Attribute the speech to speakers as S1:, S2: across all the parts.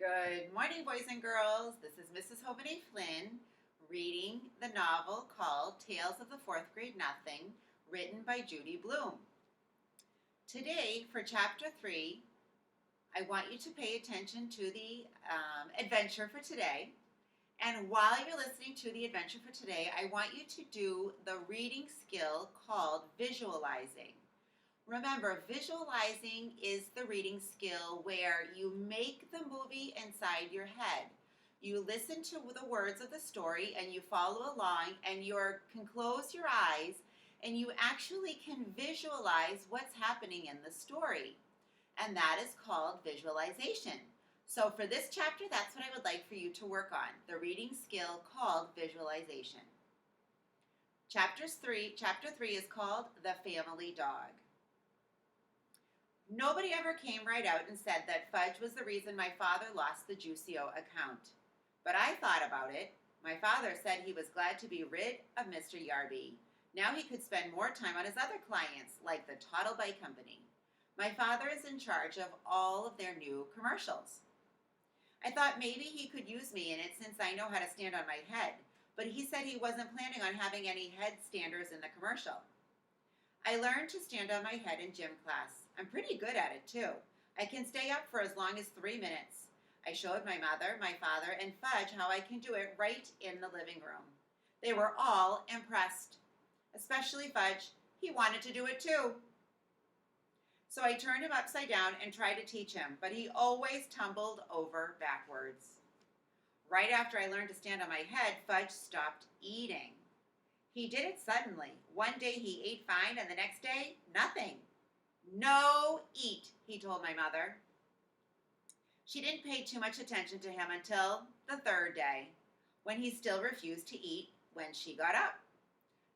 S1: Good morning, boys and girls. This is Mrs. Jovane-Flynn reading the novel called Tales of the Fourth Grade Nothing, written by Judy Blume. Today, for Chapter 3, I want you to pay attention to the adventure for today. And while you're listening to the adventure for today, I want you to do the reading skill called visualizing. Remember, visualizing is the reading skill where you make the movie inside your head. You listen to the words of the story and you follow along and you can close your eyes and you actually can visualize what's happening in the story. And that is called visualization. So for this chapter, that's what I would like for you to work on, the reading skill called visualization. Chapter 3 is called The Family Dog. Nobody ever came right out and said that fudge was the reason my father lost the Juicio account. But I thought about it. My father said he was glad to be rid of Mr. Yarby. Now he could spend more time on his other clients, like the Toddle Bike Company. My father is in charge of all of their new commercials. I thought maybe he could use me in it since I know how to stand on my head, but he said he wasn't planning on having any headstanders in the commercial. I learned to stand on my head in gym class. I'm pretty good at it, too. I can stay up for as long as 3 minutes. I showed my mother, my father, and Fudge how I can do it right in the living room. They were all impressed, especially Fudge. He wanted to do it, too. So I turned him upside down and tried to teach him, but he always tumbled over backwards. Right after I learned to stand on my head, Fudge stopped eating. He did it suddenly. One day he ate fine, and the next day, nothing. No eat, he told my mother. She didn't pay too much attention to him until the third day, when he still refused to eat when she got up.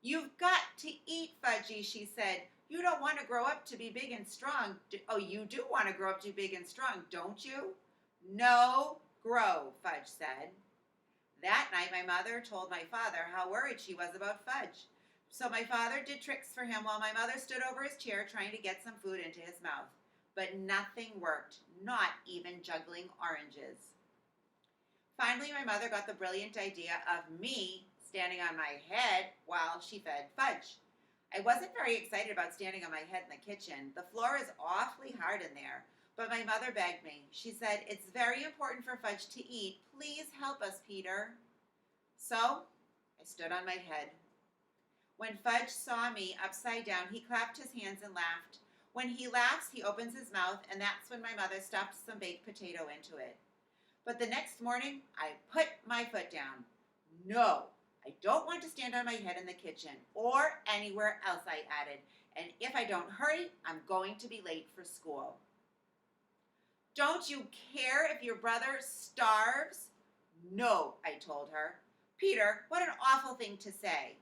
S1: You've got to eat, Fudgy, she said. You don't want to grow up to be big and strong. Oh, you do want to grow up to be big and strong, don't you? No, grow, Fudge said. That night, my mother told my father how worried she was about Fudge. So my father did tricks for him while my mother stood over his chair trying to get some food into his mouth. But nothing worked, not even juggling oranges. Finally, my mother got the brilliant idea of me standing on my head while she fed Fudge. I wasn't very excited about standing on my head in the kitchen. The floor is awfully hard in there. But my mother begged me. She said, "It's very important for Fudge to eat. Please help us, Peter." So I stood on my head. When Fudge saw me upside down, he clapped his hands and laughed. When he laughs, he opens his mouth, and that's when my mother stuffed some baked potato into it. But the next morning, I put my foot down. No, I don't want to stand on my head in the kitchen or anywhere else, I added. And if I don't hurry, I'm going to be late for school. Don't you care if your brother starves? No, I told her. Peter, what an awful thing to say.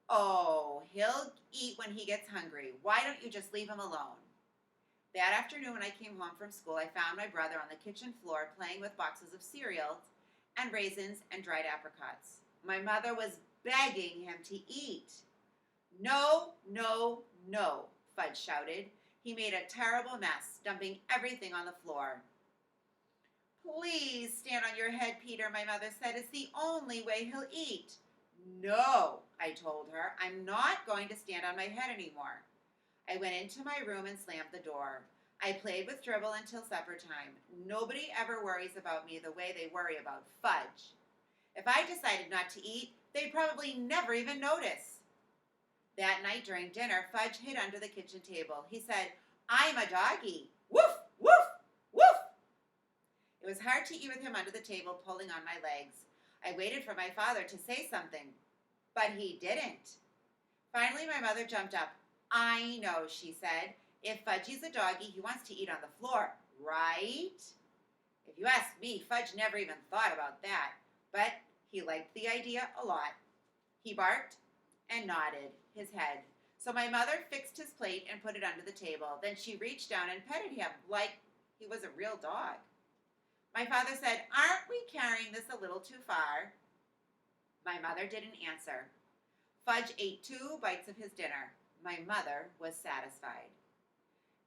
S1: Oh, he'll eat when he gets hungry. Why don't you just leave him alone? That afternoon when I came home from school, I found my brother on the kitchen floor playing with boxes of cereal and raisins and dried apricots. My mother was begging him to eat. No, no, no, Fudge shouted. He made a terrible mess, dumping everything on the floor. Please stand on your head, Peter, my mother said. It's the only way he'll eat. No, I told her. I'm not going to stand on my head anymore. I went into my room and slammed the door. I played with Dribble until supper time. Nobody ever worries about me the way they worry about Fudge. If I decided not to eat, they'd probably never even notice. That night during dinner, Fudge hid under the kitchen table. He said, "I'm a doggy. Woof, woof, woof." It was hard to eat with him under the table, pulling on my legs. I waited for my father to say something, but he didn't. Finally, my mother jumped up. "I know," she said. "If Fudgy's a doggy, he wants to eat on the floor, right?" If you ask me, Fudge never even thought about that, but he liked the idea a lot. He barked and nodded his head. So my mother fixed his plate and put it under the table. Then she reached down and petted him like he was a real dog. My father said, "Aren't we carrying this a little too far?" My mother didn't answer. Fudge ate 2 bites of his dinner. My mother was satisfied.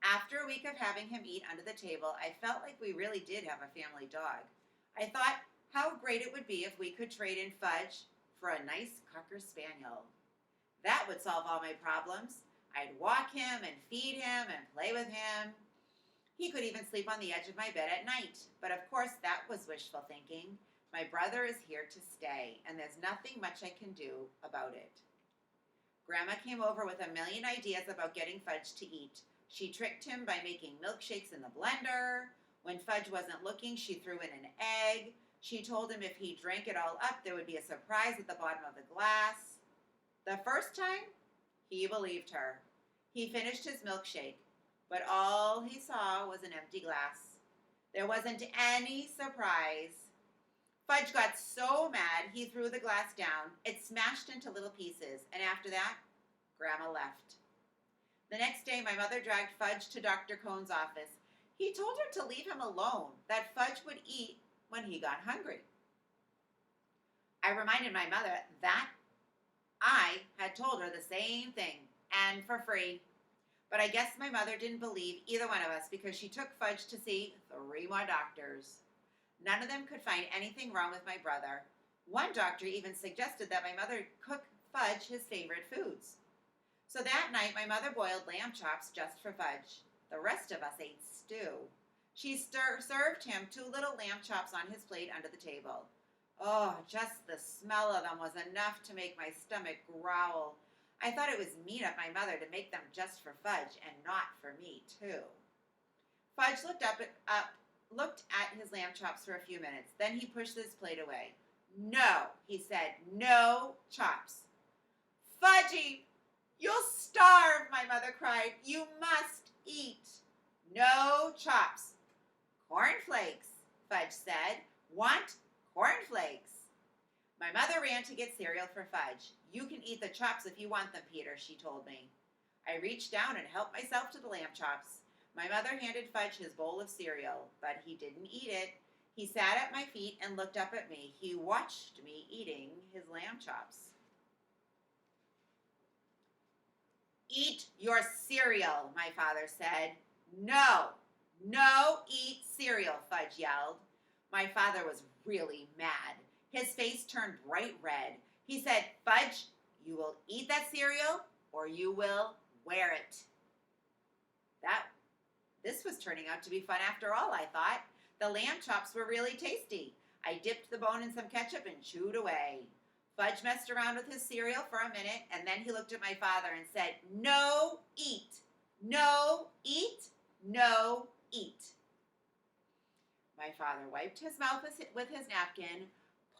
S1: After a week of having him eat under the table, I felt like we really did have a family dog. I thought how great it would be if we could trade in Fudge for a nice Cocker Spaniel. That would solve all my problems. I'd walk him and feed him and play with him. He could even sleep on the edge of my bed at night. But of course, that was wishful thinking. My brother is here to stay, and there's nothing much I can do about it. Grandma came over with a million ideas about getting Fudge to eat. She tricked him by making milkshakes in the blender. When Fudge wasn't looking, she threw in an egg. She told him if he drank it all up, there would be a surprise at the bottom of the glass. The first time, he believed her. He finished his milkshake, but all he saw was an empty glass. There wasn't any surprise. Fudge got so mad he threw the glass down. It smashed into little pieces, and after that, Grandma left. The next day, my mother dragged Fudge to Dr. Cohn's office. He told her to leave him alone, that Fudge would eat when he got hungry. I reminded my mother that I had told her the same thing, and for free. But I guess my mother didn't believe either one of us because she took Fudge to see 3 more doctors. None of them could find anything wrong with my brother. One doctor even suggested that my mother cook Fudge his favorite foods. So that night, my mother boiled lamb chops just for Fudge. The rest of us ate stew. She served him 2 little lamb chops on his plate under the table. Oh, just the smell of them was enough to make my stomach growl. I thought it was mean of my mother to make them just for Fudge and not for me, too. Fudge looked at his lamb chops for a few minutes. Then he pushed his plate away. No, he said, no chops. Fudgy, you'll starve, my mother cried. You must eat. No chops. Cornflakes, Fudge said. Want cornflakes. My mother ran to get cereal for Fudge. You can eat the chops if you want them, Peter, she told me. I reached down and helped myself to the lamb chops. My mother handed Fudge his bowl of cereal, but he didn't eat it. He sat at my feet and looked up at me. He watched me eating his lamb chops. Eat your cereal, my father said. No, eat cereal, Fudge yelled. My father was really mad. His face turned bright red. He said, Fudge, you will eat that cereal or you will wear it. This was turning out to be fun after all, I thought. The lamb chops were really tasty. I dipped the bone in some ketchup and chewed away. Fudge messed around with his cereal for a minute, and then he looked at my father and said, no, eat. No, eat. No, eat. My father wiped his mouth with his napkin,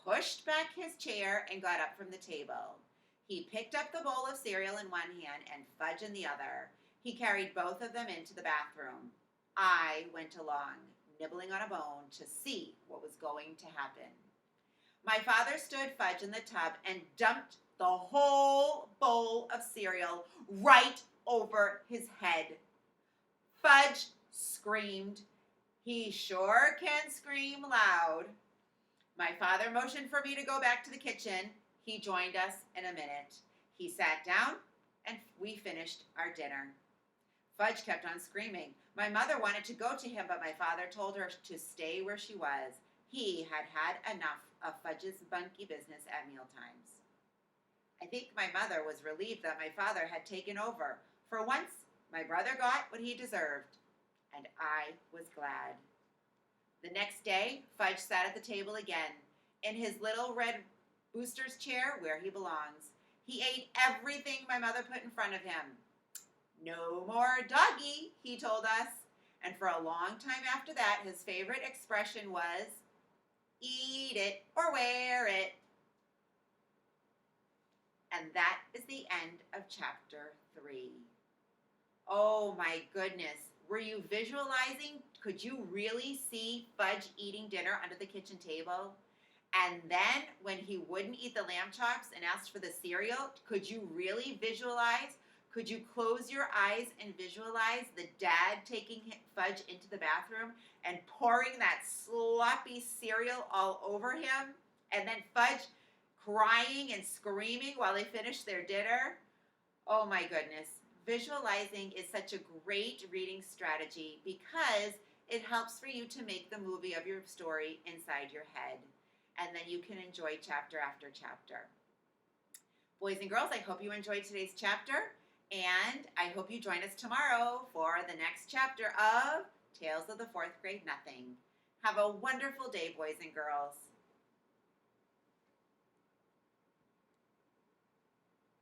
S1: pushed back his chair, and got up from the table. He picked up the bowl of cereal in one hand and Fudge in the other. He carried both of them into the bathroom. I went along, nibbling on a bone to see what was going to happen. My father stood Fudge in the tub and dumped the whole bowl of cereal right over his head. Fudge screamed. He sure can scream loud. My father motioned for me to go back to the kitchen. He joined us in a minute. He sat down and we finished our dinner. Fudge kept on screaming. My mother wanted to go to him, but my father told her to stay where she was. He had had enough of Fudge's monkey business at mealtimes. I think my mother was relieved that my father had taken over. For once, my brother got what he deserved, and I was glad. The next day, Fudge sat at the table again, in his little red booster's chair where he belongs. He ate everything my mother put in front of him. No more doggy, he told us. And for a long time after that, his favorite expression was, eat it or wear it. And that is the end of chapter 3. Oh my goodness. Were you visualizing? Could you really see Fudge eating dinner under the kitchen table? And then when he wouldn't eat the lamb chops and asked for the cereal, could you really visualize? Could you close your eyes and visualize the dad taking Fudge into the bathroom and pouring that sloppy cereal all over him? And then Fudge crying and screaming while they finished their dinner? Oh my goodness. visualizing is such a great reading strategy because it helps for you to make the movie of your story inside your head. And then you can enjoy chapter after chapter. Boys and girls, I hope you enjoyed today's chapter. And I hope you join us tomorrow for the next chapter of Tales of the Fourth Grade Nothing. Have a wonderful day, boys and girls.